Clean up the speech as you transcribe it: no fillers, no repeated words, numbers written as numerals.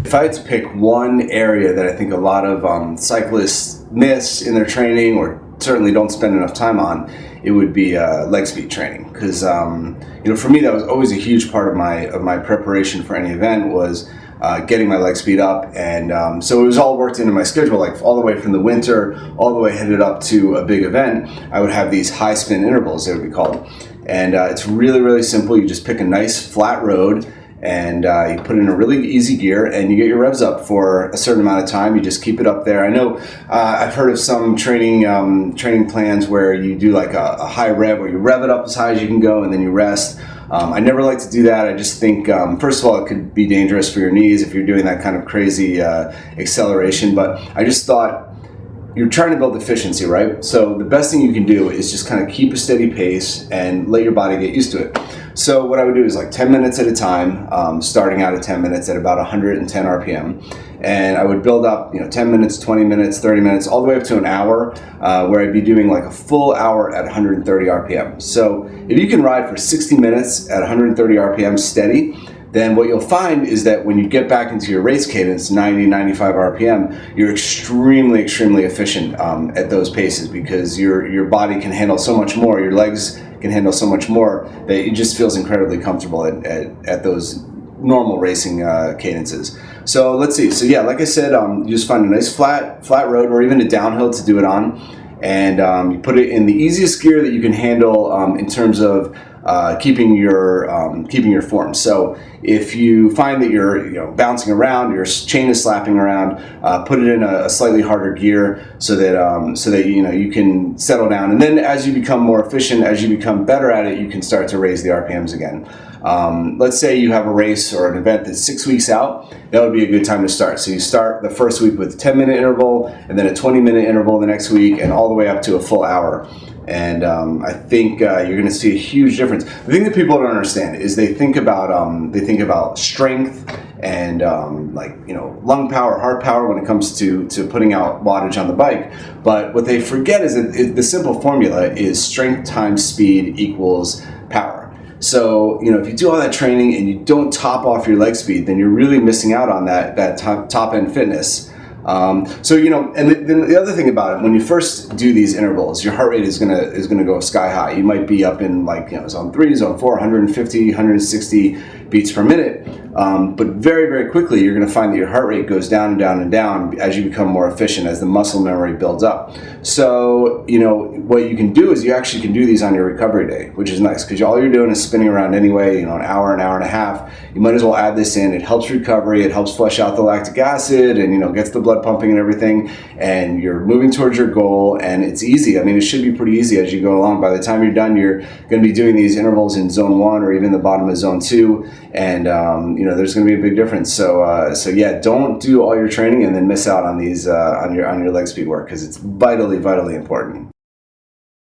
If I had to pick one area that I think a lot of cyclists miss in their training, or certainly don't spend enough time on, it would be leg speed training. Because for me, that was always a huge part of my preparation for any event, was getting my leg speed up, and so it was all worked into my schedule, like all the way from the winter, all the way headed up to a big event. I would have these high spin intervals, they would be called, and it's really, really simple. You just pick a nice flat road, and you put in a really easy gear, and you get your revs up for a certain amount of time. You just keep it up there. I know I've heard of some training plans where you do like a high rev, where you rev it up as high as you can go, and then you rest. I never like to do that. I just think, first of all, it could be dangerous for your knees if you're doing that kind of crazy acceleration. But I just thought, you're trying to build efficiency, right? So the best thing you can do is just kind of keep a steady pace and let your body get used to it. So what I would do is like 10 minutes at a time, starting out at 10 minutes at about 110 RPM. And I would build up, 10 minutes, 20 minutes, 30 minutes, all the way up to an hour, where I'd be doing like a full hour at 130 RPM. So if you can ride for 60 minutes at 130 RPM steady, then what you'll find is that when you get back into your race cadence, 90, 95 RPM, you're extremely, extremely efficient at those paces, because your body can handle so much more, your legs can handle so much more, that it just feels incredibly comfortable at those normal racing cadences. So let's see. So yeah, like I said, you just find a nice flat road, or even a downhill to do it on, and you put it in the easiest gear that you can handle in terms of keeping your form. So if you find that you're bouncing around, your chain is slapping around, put it in a slightly harder gear, so that you can settle down. And then as you become more efficient, as you become better at it, you can start to raise the RPMs again. Let's say you have a race or an event that's 6 weeks out. That would be a good time to start. So you start the first week with a 10-minute interval, and then a 20-minute interval the next week, and all the way up to a full hour. And I think you're going to see a huge difference. The thing that people don't understand is they think about strength and lung power, heart power when it comes to putting out wattage on the bike. But what they forget is that the simple formula is strength times speed equals power. So, if you do all that training and you don't top off your leg speed, then you're really missing out on that top end fitness. And then the other thing about it, when you first do these intervals, your heart rate is gonna go sky high. You might be up in zone 3, zone 4, 150, 160 beats per minute. But very, very quickly, you're going to find that your heart rate goes down and down and down as you become more efficient, as the muscle memory builds up. So, what you can do is you actually can do these on your recovery day, which is nice, because all you're doing is spinning around anyway, an hour and a half. You might as well add this in. It helps recovery. It helps flush out the lactic acid, and, gets the blood pumping and everything. And you're moving towards your goal, and it's easy. I mean, it should be pretty easy as you go along. By the time you're done, you're going to be doing these intervals in zone 1 or even the bottom of zone 2. And there's going to be a big difference. So yeah, don't do all your training and then miss out on these on your leg speed work, because it's vitally important.